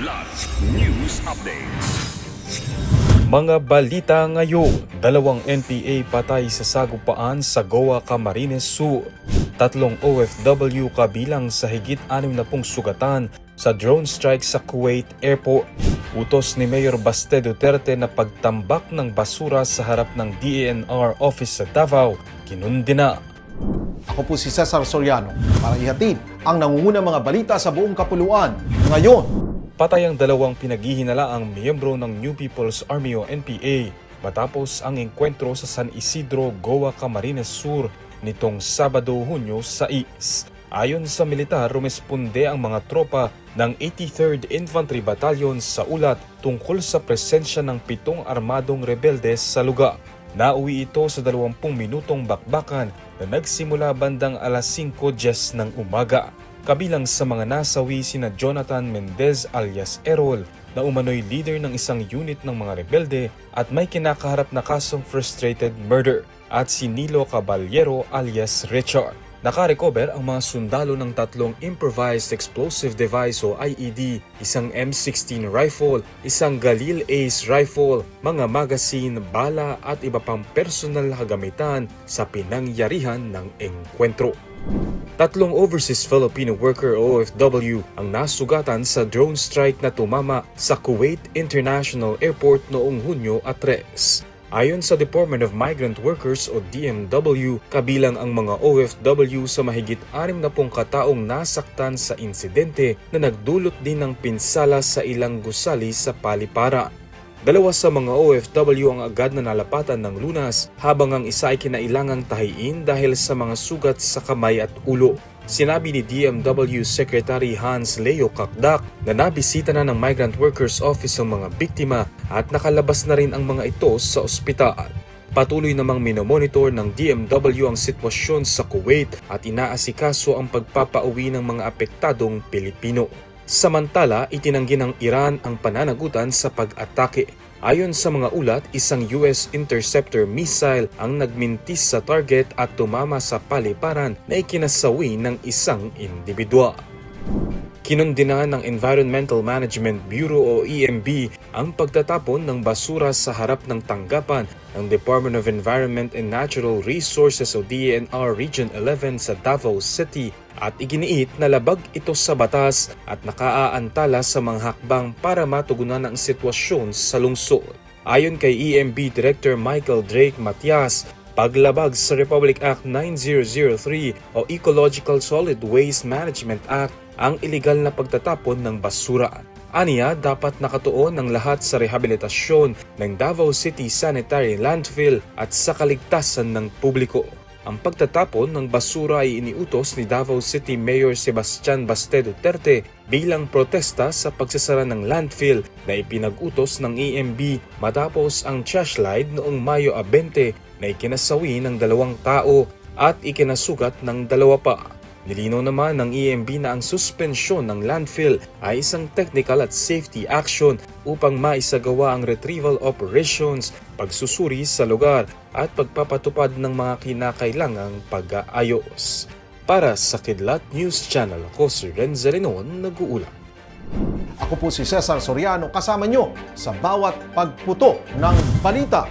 Kidlat News Updates. Mga balita ngayon, 2 NPA patay sa sagupaan sa Goa, Camarines Sur. 3 OFW kabilang sa higit 60 sugatan sa drone strike sa Kuwait Airport. Utos ni Mayor Baste Duterte na pagtambak ng basura sa harap ng DENR office sa Davao, kinundi na. Ako po si Cesar Soriano para ihatid ang nangungunang mga balita sa buong kapuluan ngayon. Patay ang 2 pinaghihinalaang miyembro ng New People's Army o NPA matapos ang engkwentro sa San Isidro, Goa, Camarines Sur nitong Sabado, Hunyo 6. Ayon sa militar, rumesponde ang mga tropa ng 83rd Infantry Battalion sa ulat tungkol sa presensya ng 7 armadong rebeldes sa lugar. Nauwi ito sa 20 minutong bakbakan na nagsimula bandang alas 5:10 ng umaga. Kabilang sa mga nasawi sina Jonathan Mendez alias Errol na umano'y leader ng isang unit ng mga rebelde at may kinakaharap na kasong frustrated murder, at si Nilo Caballero alias Richard. Nakarecover ang mga sundalo ng 3 improvised explosive device o IED, isang M16 rifle, isang Galil Ace rifle, mga magazine, bala at iba pang personal na kagamitan sa pinangyarihan ng engkwentro. 3 overseas Filipino worker o OFW ang nasugatan sa drone strike na tumama sa Kuwait International Airport noong Hunyo 3. Ayon sa Department of Migrant Workers o DMW, kabilang ang mga OFW sa mahigit 60 kataong nasaktan sa insidente na nagdulot din ng pinsala sa ilang gusali sa Palipara. 2 sa mga OFW ang agad na nalapatan ng lunas habang ang isa ay kinailangang tahiin dahil sa mga sugat sa kamay at ulo. Sinabi ni DMW Secretary Hans Leo Kakdak na nabisita na ng Migrant Workers Office ang mga biktima at nakalabas na rin ang mga ito sa ospital. Patuloy namang minomonitor ng DMW ang sitwasyon sa Kuwait at inaasikaso ang pagpapauwi ng mga apektadong Pilipino. Samantala, itinanggi ng Iran ang pananagutan sa pag-atake. Ayon sa mga ulat, isang US interceptor missile ang nagmintis sa target at tumama sa paliparan na ikinasawi ng isang individua. Kinundina ng Environmental Management Bureau o EMB ang pagtatapon ng basura sa harap ng tanggapan ng Department of Environment and Natural Resources o DENR Region 11 sa Davao City at iginiit na labag ito sa batas at nakaaantala sa mga hakbang para matugunan ang sitwasyon sa lungsod. Ayon kay EMB Director Michael Drake Matias, paglabag sa Republic Act 9003 o Ecological Solid Waste Management Act ang iligal na pagtatapon ng basura. Aniya, dapat nakatuon ang lahat sa rehabilitasyon ng Davao City Sanitary Landfill at sa kaligtasan ng publiko. Ang pagtatapon ng basura ay iniutos ni Davao City Mayor Sebastian Baste Duterte bilang protesta sa pagsasara ng landfill na ipinag-utos ng EMB matapos ang trash slide noong Mayo 20 na ikinasawi ng 2 tao at ikinasugat ng 2 pa. Nilinaw naman ng EMB na ang suspensyon ng landfill ay isang technical at safety action upang maisagawa ang retrieval operations, pagsusuri sa lugar at pagpapatupad ng mga kinakailangang pag-aayos. Para sa Kidlat News Channel, ako si Renzo Renon, nag-uulat. Ako po si Cesar Soriano, kasama nyo sa bawat pagputo ng balita.